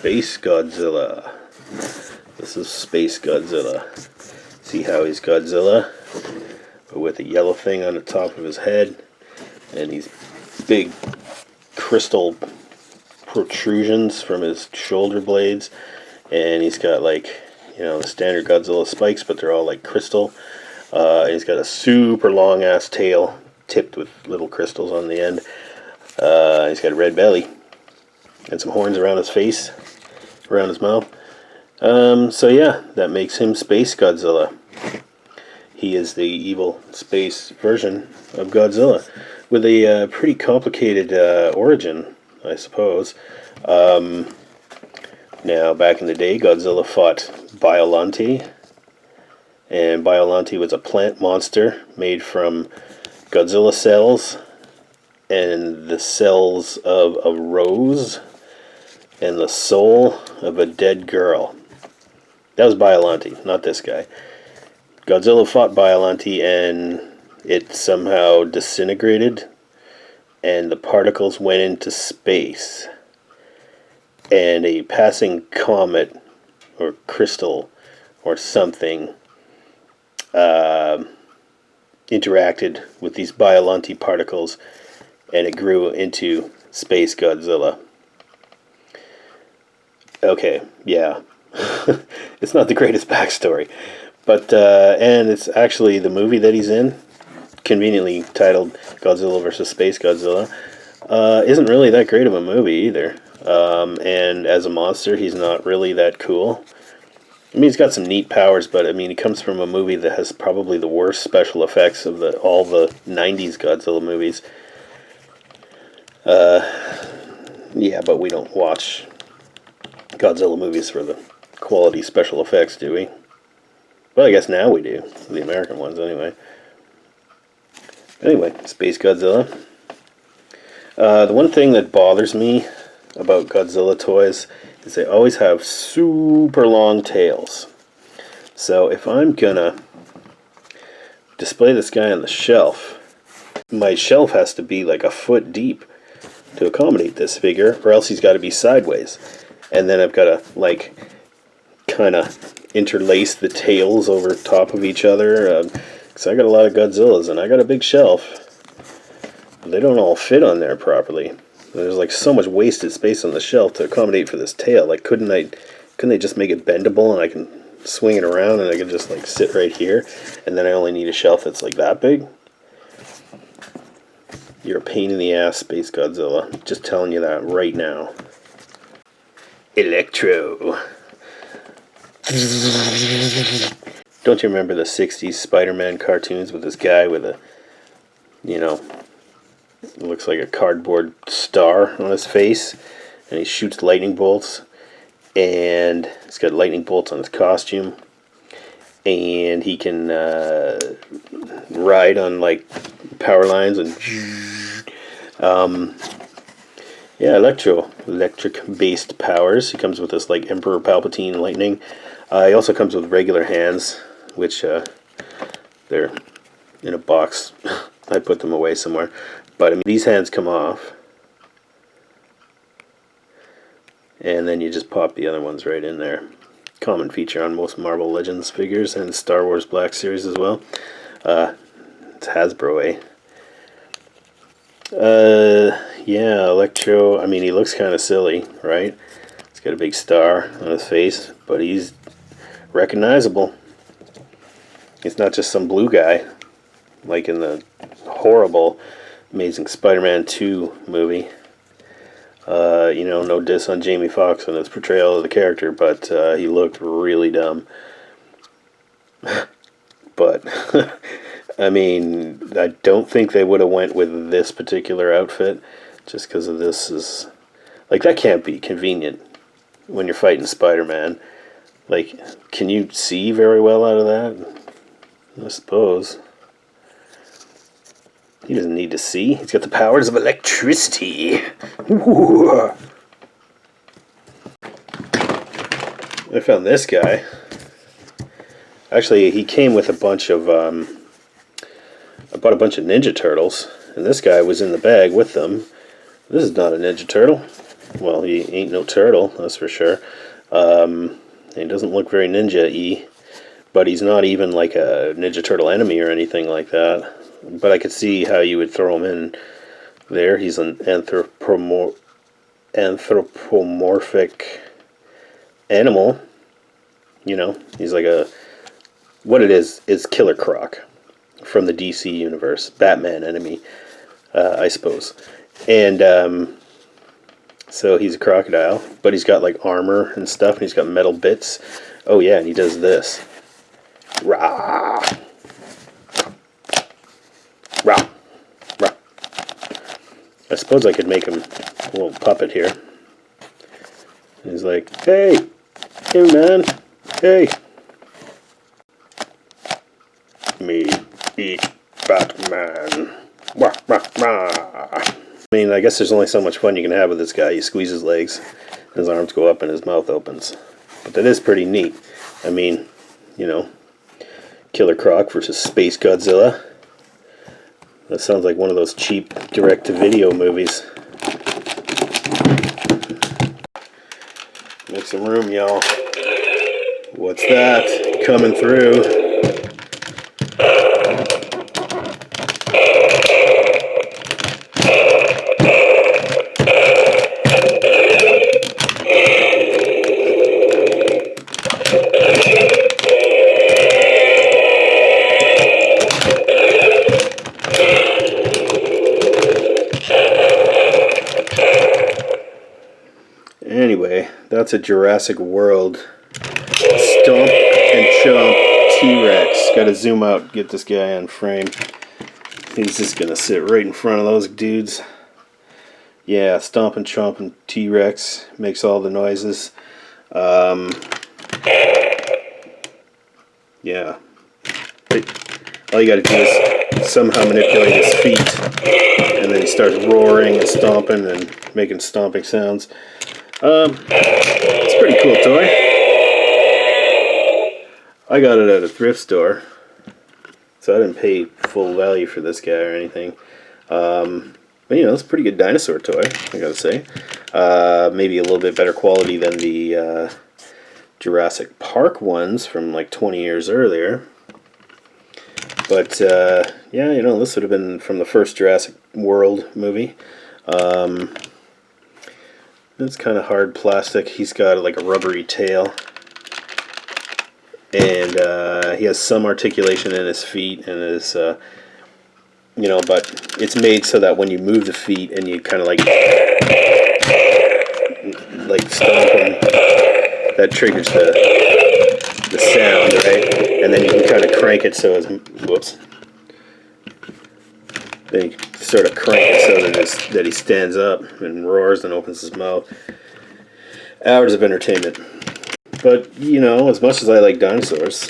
Space Godzilla. This is Space Godzilla. See how he's Godzilla, but with a yellow thing on the top of his head, and these big crystal protrusions from his shoulder blades, and he's got like, you know, the standard Godzilla spikes, but they're all like crystal. And he's got a super long ass tail tipped with little crystals on the end. He's got a red belly and some horns around his face, around his mouth. So yeah, that makes him Space Godzilla. He is the evil space version of Godzilla, with a pretty complicated origin, I suppose. Now, back in the day, Godzilla fought Biollante, and Biollante was a plant monster made from Godzilla cells and the cells of a rose and the soul of a dead girl. That was Biollante, not this guy. Godzilla fought Biollante and it somehow disintegrated and the particles went into space. And a passing comet or crystal or something interacted with these Biollante particles, and it grew into Space Godzilla. Okay, yeah. It's not the greatest backstory. But, and it's actually the movie that he's in, conveniently titled Godzilla vs. Space Godzilla, isn't really that great of a movie either. And as a monster, he's not really that cool. I mean, he's got some neat powers, but I mean, he comes from a movie that has probably the worst special effects of all the 90s Godzilla movies. Yeah, but we don't watch Godzilla movies for the quality special effects, do we? Well, I guess now we do. The American ones, anyway. Anyway, Space Godzilla. The one thing that bothers me about Godzilla toys is they always have super long tails. So if I'm gonna display this guy on the shelf, my shelf has to be like a foot deep to accommodate this figure, or else he's got to be sideways. And then I've got to like kind of interlace the tails over top of each other, because I got a lot of Godzillas and I got a big shelf. They don't all fit on there properly. There's like so much wasted space on the shelf to accommodate for this tail. Like, couldn't they just make it bendable and I can swing it around and I can just like sit right here, and then I only need a shelf that's like that big? You're a pain in the ass, Space Godzilla. Just telling you that right now. Electro. Don't you remember the 60s Spider-Man cartoons with this guy with a, you know, it looks like a cardboard star on his face, and he shoots lightning bolts, and he's got lightning bolts on his costume, and he can ride on like power lines and yeah, electric based powers. He comes with this like Emperor Palpatine lightning. He also comes with regular hands, which they're in a box. I put them away somewhere. But I mean, these hands come off, and then you just pop the other ones right in there. Common feature on most Marvel Legends figures and Star Wars Black Series as well. It's Hasbro, eh? Yeah, Electro, I mean, he looks kind of silly, right? He's got a big star on his face, but he's recognizable. He's not just some blue guy, like in the horrible Amazing Spider-Man 2 movie. You know, no diss on Jamie Foxx and his portrayal of the character, but he looked really dumb. But, I mean, I don't think they would have went with this particular outfit, just because of this is... Like, that can't be convenient when you're fighting Spider-Man. Like, can you see very well out of that? I suppose. He doesn't need to see. He's got the powers of electricity. Ooh. I found this guy. Actually, he came with a bunch of... I bought a bunch of Ninja Turtles, and this guy was in the bag with them. This is not a Ninja Turtle. Well, he ain't no turtle, that's for sure. He doesn't look very ninja-y, but he's not even like a Ninja Turtle enemy or anything like that. But I could see how you would throw him in there. He's an anthropomorphic animal. You know, he's like a... What it is Killer Croc from the DC universe. Batman enemy, I suppose. And so he's a crocodile, but he's got like armor and stuff, and he's got metal bits. Oh yeah, and he does this. Rah! Rah! Rah! I suppose I could make him a little puppet here. He's like, hey! Hey man! Hey! Me eat Batman! Wah, wah, wah. I mean, I guess there's only so much fun you can have with this guy. You squeeze his legs, his arms go up, and his mouth opens. But that is pretty neat. I mean, you know, Killer Croc versus Space Godzilla. That sounds like one of those cheap direct-to-video movies. Make some room, y'all. What's that? Coming through. Anyway, that's a Jurassic World Stomp and Chomp T-Rex. Gotta zoom out, get this guy on frame. He's just gonna sit right in front of those dudes. Yeah, Stomp and Chomp and T-Rex makes all the noises. Yeah. All you gotta do is somehow manipulate his feet, and then he starts roaring and stomping and making stomping sounds. It's a pretty cool toy. I got it at a thrift store, so I didn't pay full value for this guy or anything. But you know, it's a pretty good dinosaur toy, I gotta say. Maybe a little bit better quality than the Jurassic Park ones from like 20 years earlier. But yeah, you know, this would have been from the first Jurassic World movie. It's kind of hard plastic. He's got like a rubbery tail. And he has some articulation in his feet and his, you know, but it's made so that when you move the feet and you kind of like stomp him, that triggers the sound, right? And then you can kind of crank it so whoops. Then you sort of crank it so that he stands up and roars and opens his mouth. Hours of entertainment. But, you know, as much as I like dinosaurs,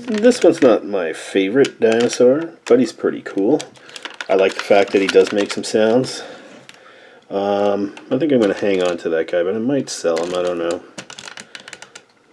this one's not my favorite dinosaur, but he's pretty cool. I like the fact that he does make some sounds. I think I'm going to hang on to that guy, but I might sell him, I don't know.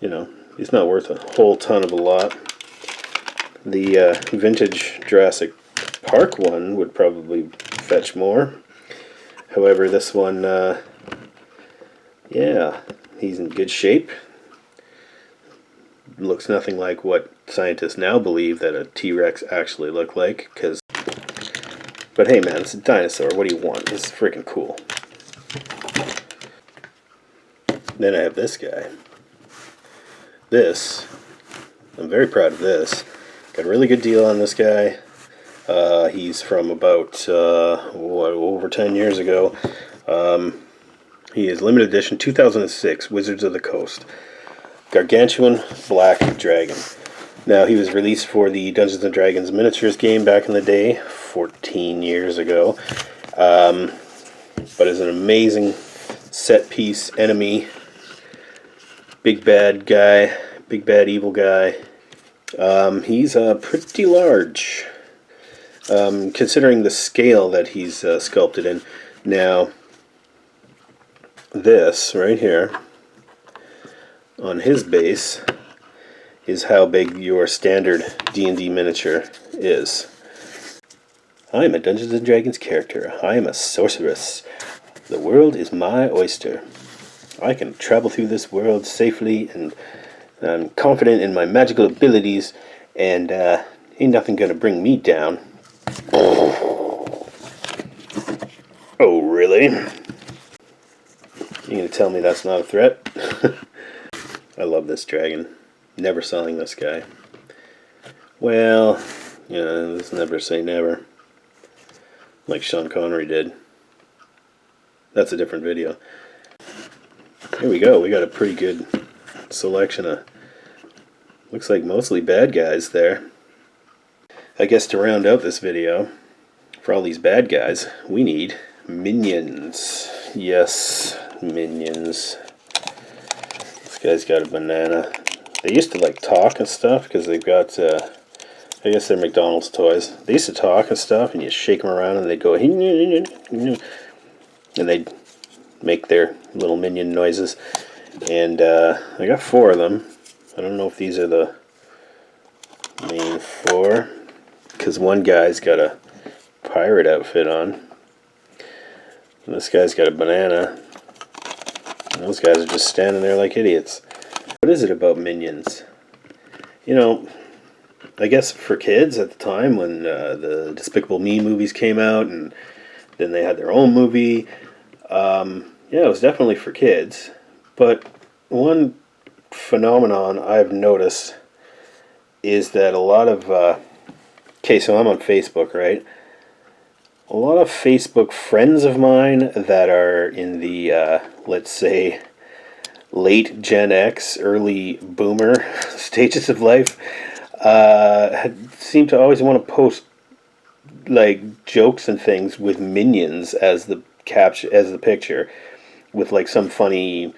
You know, he's not worth a whole ton of a lot. The vintage Jurassic Park one would probably fetch more. However, this one, yeah, he's in good shape. Looks nothing like what scientists now believe that a T-Rex actually looked like. But hey man, it's a dinosaur. What do you want? This is freaking cool. Then I have this guy. This, I'm very proud of this. Got a really good deal on this guy. He's from about over 10 years ago. He is limited edition 2006 Wizards of the Coast Gargantuan Black Dragon. Now he was released for the Dungeons & Dragons miniatures game back in the day, 14 years ago. But is an amazing set piece enemy, big bad guy, big bad evil guy. He's pretty large, considering the scale that he's sculpted in. Now, this right here, on his base, is how big your standard D&D miniature is. I am a Dungeons and Dragons character. I am a sorceress. The world is my oyster. I can travel through this world safely, and I'm confident in my magical abilities, and ain't nothing gonna bring me down. Oh, really? You gonna tell me that's not a threat? I love this dragon. Never selling this guy. Well, yeah, let's never say never. Like Sean Connery did. That's a different video. Here we go. We got a pretty good selection of, looks like mostly bad guys there. I guess to round out this video, for all these bad guys, we need minions. Yes, minions. This guy's got a banana. They used to like talk and stuff because they've got, I guess they're McDonald's toys. They used to talk and stuff, and you shake them around and they'd go, and they'd make their little minion noises. And I got 4 of them. I don't know if these are the main 4, because one guy's got a pirate outfit on. And this guy's got a banana. And those guys are just standing there like idiots. What is it about minions? You know, I guess for kids at the time when the Despicable Me movies came out, and then they had their own movie, yeah, it was definitely for kids. But one phenomenon I've noticed is that a lot of, okay, so I'm on Facebook, right? A lot of Facebook friends of mine that are in the, let's say, late Gen X, early Boomer stages of life, seem to always want to post like jokes and things with minions as the as the picture, with like some funny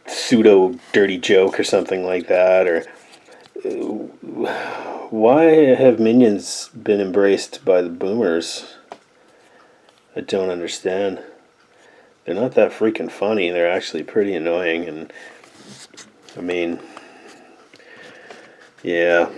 pseudo dirty joke or something like that. Or why have minions been embraced by the boomers? I don't understand. They're not that freaking funny. They're actually pretty annoying, and I mean, yeah.